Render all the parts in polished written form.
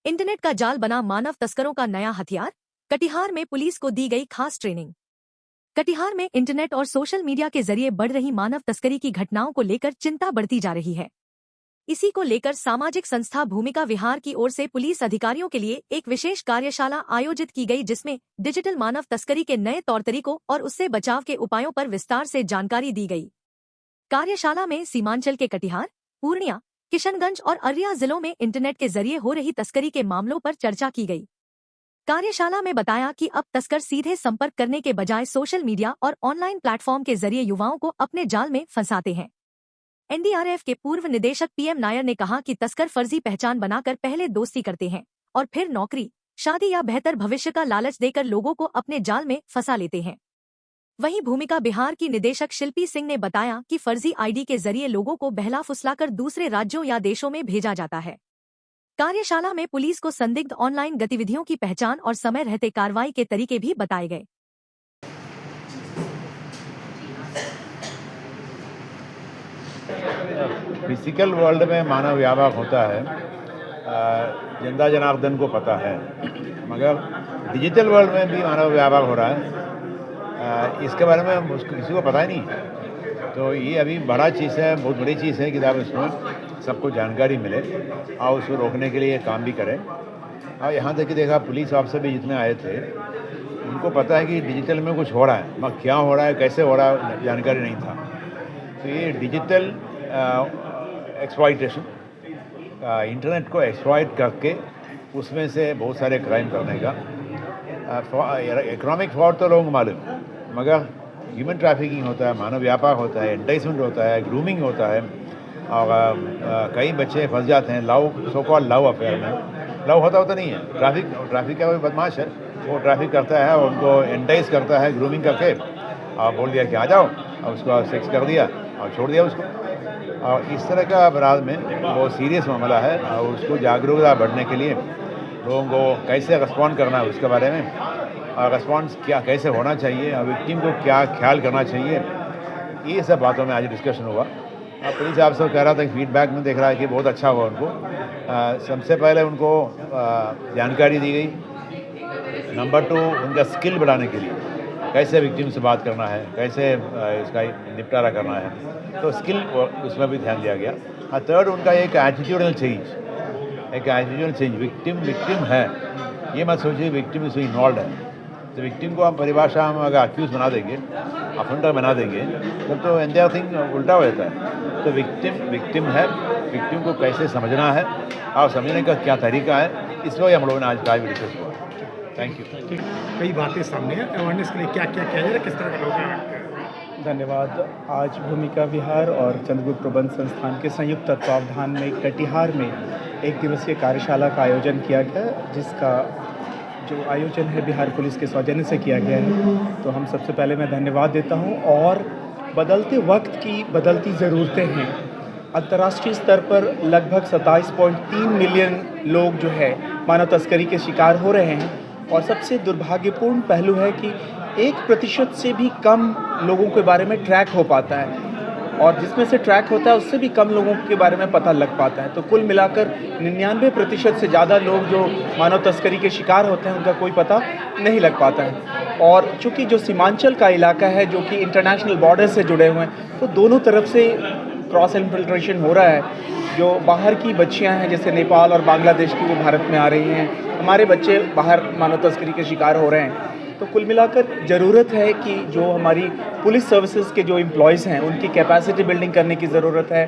Internet का जाल बना मानव तस्करों का नया हथियार। कटिहार में पुलिस को दी गई खास ट्रेनिंग। कटिहार में इंटरनेट और सोशल मीडिया के जरिए बढ़ रही मानव तस्करी की घटनाओं को लेकर चिंता बढ़ती जा रही है। इसी को लेकर सामाजिक संस्था भूमिका विहार की ओर से पुलिस अधिकारियों के लिए एक विशेष कार्यशाला आयोजित की गई, जिसमें डिजिटल मानव तस्करी के नए तौर तरीकों और उससे बचाव के उपायों पर विस्तार से जानकारी दी गई। कार्यशाला में सीमांचल के कटिहार, पूर्णिया, किशनगंज और अररिया जिलों में इंटरनेट के जरिए हो रही तस्करी के मामलों पर चर्चा की गई। कार्यशाला में बताया कि अब तस्कर सीधे संपर्क करने के बजाय सोशल मीडिया और ऑनलाइन प्लेटफॉर्म के जरिए युवाओं को अपने जाल में फंसाते हैं। एनडीआरएफ के पूर्व निदेशक पीएम नायर ने कहा कि तस्कर फर्जी पहचान बनाकर पहले दोस्ती करते हैं और फिर नौकरी, शादी या बेहतर भविष्य का लालच देकर लोगों को अपने जाल में फंसा लेते हैं। वहीं भूमिका बिहार की निदेशक शिल्पी सिंह ने बताया कि फर्जी आईडी के जरिए लोगों को बहला फुसलाकर दूसरे राज्यों या देशों में भेजा जाता है। कार्यशाला में पुलिस को संदिग्ध ऑनलाइन गतिविधियों की पहचान और समय रहते कार्रवाई के तरीके भी बताए गए। फिजिकल वर्ल्ड में मानव व्यापार होता है, जनता जनार्दन को पता है, मगर डिजिटल वर्ल्ड में भी मानव व्यापार हो रहा है, इसके बारे में किसी को पता ही नहीं। तो ये अभी बड़ा चीज़ है, बहुत बड़ी चीज़ है कि आप इसमें सबको जानकारी मिले और उसको रोकने के लिए काम भी करें। और यहाँ तक कि देखा, पुलिस ऑफिसर भी जितने आए थे उनको पता है कि डिजिटल में कुछ हो रहा है, मगर क्या हो रहा है, कैसे हो रहा है, जानकारी नहीं था। तो ये डिजिटल एक्सप्लॉइटेशन, इंटरनेट को एक्सप्लॉइट करके उसमें से बहुत सारे क्राइम करने का, इकोनॉमिक फ्रॉड तो लोगों को मालूम, मगर ह्यूमन ट्रैफिकिंग होता है, मानव व्यापार होता है, एंटाइसमेंट होता है, ग्रूमिंग होता है, और कई बच्चे फंस जाते हैं सो कॉल्ड लव अफेयर में। लव होता नहीं है, ट्रैफिक का कोई बदमाश है, वो ट्रैफिक करता है और उनको एंटाइस करता है ग्रूमिंग करके, और बोल दिया कि आ जाओ, और उसको सेक्स कर दिया और छोड़ दिया उसको। और इस तरह का अपराध में बहुत सीरियस मामला है, और उसको जागरूकता बढ़ने के लिए लोगों को कैसे रिस्पॉन्ड करना है उसके बारे में, और रिस्पॉन्स क्या कैसे होना चाहिए, और विक्टिम को क्या ख्याल करना चाहिए, ये सब बातों में आज डिस्कशन हुआ। पुलिस ऑफिसर कह रहा था कि फीडबैक में देख रहा है कि बहुत अच्छा हुआ उनको। सबसे पहले उनको जानकारी दी गई। नंबर 2, उनका स्किल बढ़ाने के लिए कैसे विक्टिम से बात करना है, कैसे इसका निपटारा करना है, तो स्किल उसमें भी ध्यान दिया गया। और थर्ड, उनका एक एटीट्यूडल चेंज। विक्टिम है, ये मत सोचिए विक्टिम इसमें इन्वॉल्व है। तो विक्टिम को हम परिभाषा में अगर अक्यूज बना देंगे, अफेंडर बना देंगे, तब तो एंटायर थिंग उल्टा हो जाता है। तो विक्टिम है, विक्टिम को कैसे समझना है और समझने का क्या तरीका है, इस वजह हम लोगों ने आज का भी डिस्कस हुआ। Thank you. ठीक, कई बातें सामने हैं, अवेयरनेस के लिए क्या क्या किया जा रहा है, किस तरह का लोग। धन्यवाद। आज भूमिका विहार और चंद्रगुप्त प्रबंध संस्थान के संयुक्त तत्वावधान में कटिहार में एक दिवसीय कार्यशाला का आयोजन किया गया, जिसका जो आयोजन है बिहार पुलिस के सौजन्य से किया गया है। तो हम सबसे पहले मैं धन्यवाद देता हूं। और बदलते वक्त की बदलती ज़रूरतें हैं। अंतर्राष्ट्रीय स्तर पर लगभग 27.3 मिलियन लोग जो है मानव तस्करी के शिकार हो रहे हैं, और सबसे दुर्भाग्यपूर्ण पहलू है कि 1% से भी कम लोगों के बारे में ट्रैक हो पाता है, और जिसमें से ट्रैक होता है उससे भी कम लोगों के बारे में पता लग पाता है। तो कुल मिलाकर 99% से ज़्यादा लोग जो मानव तस्करी के शिकार होते हैं उनका कोई पता नहीं लग पाता है। और चूँकि जो सीमांचल का इलाका है, जो कि इंटरनेशनल बॉर्डर से जुड़े हुए हैं, तो दोनों तरफ से क्रॉस इन्फिल्ट्रेशन हो रहा है। जो बाहर की बच्चियां हैं, जैसे नेपाल और बांग्लादेश की, वो भारत में आ रही हैं। हमारे बच्चे बाहर मानव तस्करी के शिकार हो रहे हैं। तो कुल मिलाकर ज़रूरत है कि जो हमारी पुलिस सर्विसेज के जो एम्प्लॉयज़ हैं उनकी कैपेसिटी बिल्डिंग करने की ज़रूरत है।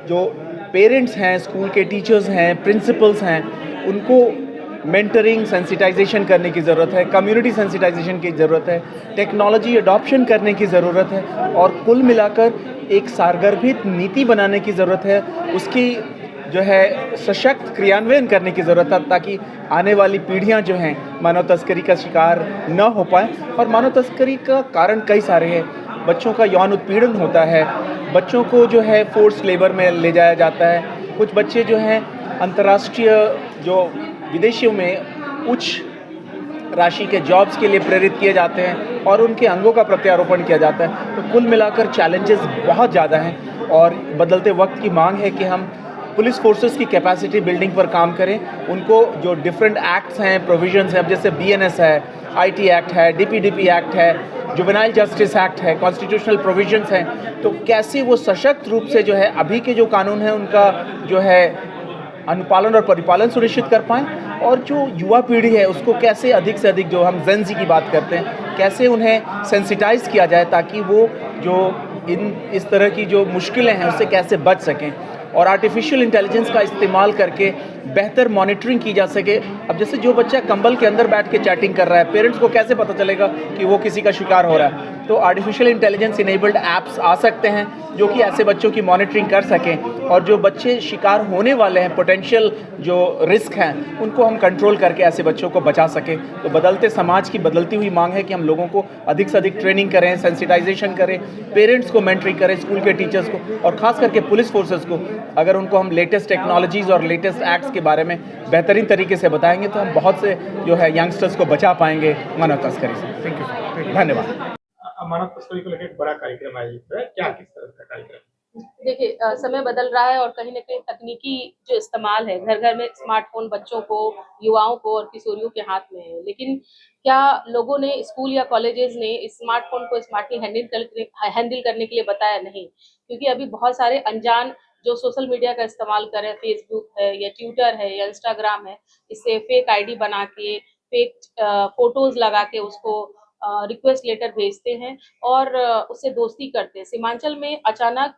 जो पेरेंट्स हैं, स्कूल के टीचर्स हैं, प्रिंसिपल्स हैं, उनको मेंटरिंग, सेंसिटाइजेशन करने की ज़रूरत है, कम्युनिटी सेंसिटाइजेशन की ज़रूरत है, टेक्नोलॉजी अडॉप्शन करने की ज़रूरत है, और कुल मिलाकर एक सारगर्भित नीति बनाने की ज़रूरत है। उसकी जो है सशक्त क्रियान्वयन करने की ज़रूरत है, ताकि आने वाली पीढ़ियां जो हैं मानव तस्करी का शिकार न हो पाएँ। और मानव तस्करी का कारण कई सारे हैं। बच्चों का यौन उत्पीड़न होता है, बच्चों को जो है फोर्स लेबर में ले जाया जाता है, कुछ बच्चे जो हैं अंतर्राष्ट्रीय जो विदेशों में उच्च राशि के जॉब्स के लिए प्रेरित किए जाते हैं और उनके अंगों का प्रत्यारोपण किया जाता है। तो कुल मिलाकर चैलेंजेस बहुत ज़्यादा हैं, और बदलते वक्त की मांग है कि हम पुलिस फोर्सेस की कैपेसिटी बिल्डिंग पर काम करें, उनको जो डिफरेंट एक्ट्स हैं, प्रोविजंस हैं, अब जैसे बीएनएस है, आईटी एक्ट है, डीपीडीपी एक्ट है, जुवेनाइल जस्टिस एक्ट है, कॉन्स्टिट्यूशनल प्रोविजंस हैं, तो कैसे वो सशक्त रूप से जो है अभी के जो कानून हैं उनका जो है अनुपालन और परिपालन सुनिश्चित कर पाएँ, और जो युवा पीढ़ी है उसको कैसे अधिक से अधिक, जो हम जेन ज़ी की बात करते हैं, कैसे उन्हें सेंसिटाइज किया जाए ताकि वो जो इस तरह की जो मुश्किलें हैं उससे कैसे बच सकें, और आर्टिफिशियल इंटेलिजेंस का इस्तेमाल करके बेहतर मॉनिटरिंग की जा सके। अब जैसे जो बच्चा कंबल के अंदर बैठ के चैटिंग कर रहा है, पेरेंट्स को कैसे पता चलेगा कि वो किसी का शिकार हो रहा है? तो आर्टिफिशियल इंटेलिजेंस इनेबल्ड ऐप्स आ सकते हैं जो कि ऐसे बच्चों की मॉनिटरिंग कर सकें, और जो बच्चे शिकार होने वाले हैं, पोटेंशियल जो रिस्क हैं, उनको हम कंट्रोल करके ऐसे बच्चों को बचा सकें। तो बदलते समाज की बदलती हुई मांग है कि हम लोगों को अधिक से अधिक ट्रेनिंग करें, सेंसिटाइजेशन करें, पेरेंट्स को मेंटरिंग करें, स्कूल के टीचर्स को, और ख़ास करके पुलिस फोर्सेस को। अगर उनको हम लेटेस्ट टेक्नोलॉजीज़ और लेटेस्ट एक्ट्स के बारे में बेहतरीन तरीके से बताएंगे तो हम बहुत से जो है यंगस्टर्स को बचा पाएंगे मानव तस्करी से। Thank you. धन्यवाद। मानव तस्करी को लेकर एक बड़ा कार्यक्रम आयोजित है, क्या किस तरह का कार्यक्रम? देखिए, समय बदल रहा है और कहीं न कहीं तकनीकी जो इस्तेमाल है, घर घर में स्मार्टफोन बच्चों को, युवाओं को और किशोरियों के हाथ में है। लेकिन क्या लोगों ने, स्कूल या कॉलेजेस ने इस स्मार्टफोन को स्मार्टली हैंडल करने के लिए बताया? नहीं, क्योंकि अभी बहुत सारे अनजान जो सोशल मीडिया का इस्तेमाल कर रहे हैं, फेसबुक है या ट्विटर है या इंस्टाग्राम है, इससे फेक आईडी बना के, फेक फोटोज लगा के उसको रिक्वेस्ट लेटर भेजते हैं और उससे दोस्ती करते हैं। सीमांचल में अचानक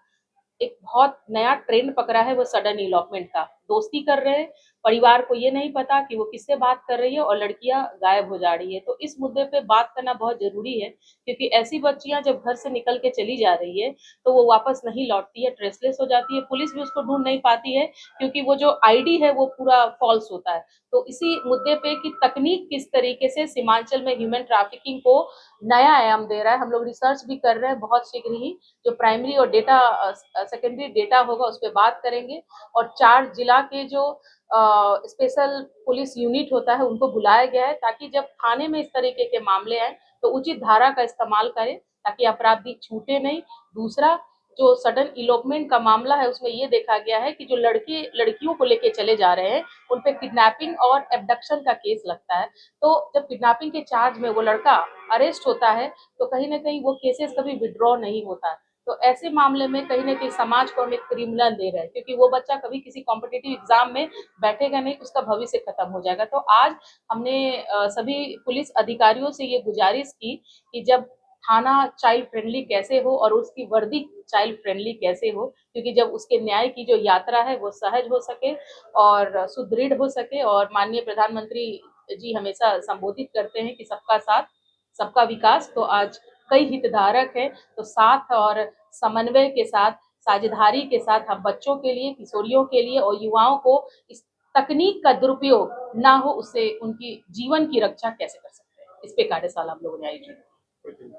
एक बहुत नया ट्रेंड पकड़ा है, वो सडन इलॉपमेंट का। दोस्ती कर रहे हैं, परिवार को ये नहीं पता कि वो किससे बात कर रही है और लड़कियां गायब हो जा रही है। तो इस मुद्दे पे बात करना बहुत जरूरी है, क्योंकि ऐसी बच्चियां जब घर से निकल के चली जा रही है तो वो वापस नहीं लौटती है, ट्रेसलेस हो जाती है, पुलिस भी उसको ढूंढ नहीं पाती है, क्योंकि वो जो आईडी है वो पूरा फॉल्स होता है। तो इसी मुद्दे पे कि तकनीक किस तरीके से सीमांचल में ह्यूमन ट्रैफिकिंग को नया आयाम दे रहा है, हम लोग रिसर्च भी कर रहे हैं। बहुत शीघ्र ही जो प्राइमरी और डेटा सेकेंडरी डेटा होगा उस पर बात करेंगे, और 4 जिला के जो स्पेशल पुलिस यूनिट होता है उनको बुलाया गया है, ताकि जब थाने में इस तरीके के मामले आए तो उचित धारा का इस्तेमाल करें ताकि अपराधी छूटे नहीं। दूसरा, जो सडन इलोपमेंट का मामला है उसमें ये देखा गया है कि जो लड़कियों को लेके चले जा रहे हैं उन पे किडनैपिंग और एब्डक्शन का केस लगता है। तो जब किडनैपिंग के चार्ज में वो लड़का अरेस्ट होता है तो कहीं ना कहीं वो केसेस कभी विड्रॉ नहीं होता। तो ऐसे मामले में कहीं ना कहीं समाज को हम एक क्रिमिनल दे रहे हैं, क्योंकि वो बच्चा कभी किसी कॉम्पिटिटिव एग्जाम में बैठेगा नहीं, उसका भविष्य खत्म हो जाएगा। तो आज हमने सभी पुलिस अधिकारियों से ये गुजारिश की कि जब थाना चाइल्ड फ्रेंडली कैसे हो और उसकी वर्दी चाइल्ड फ्रेंडली कैसे हो, क्योंकि जब उसके न्याय की जो यात्रा है वो सहज हो सके और सुदृढ़ हो सके। और माननीय प्रधानमंत्री जी हमेशा संबोधित करते हैं कि सबका साथ सबका विकास। तो आज कई हितधारक हैं, तो साथ और समन्वय के साथ, साझेदारी के साथ हम बच्चों के लिए, किशोरियों के लिए और युवाओं को इस तकनीक का दुरुपयोग ना हो, उससे उनकी जीवन की रक्षा कैसे कर सकते हैं, इस पे कार्यशाला हम लोगों ने आयोजित की।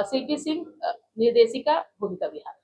शिल्पी सिंह, निर्देशिका, भूमिका विहार।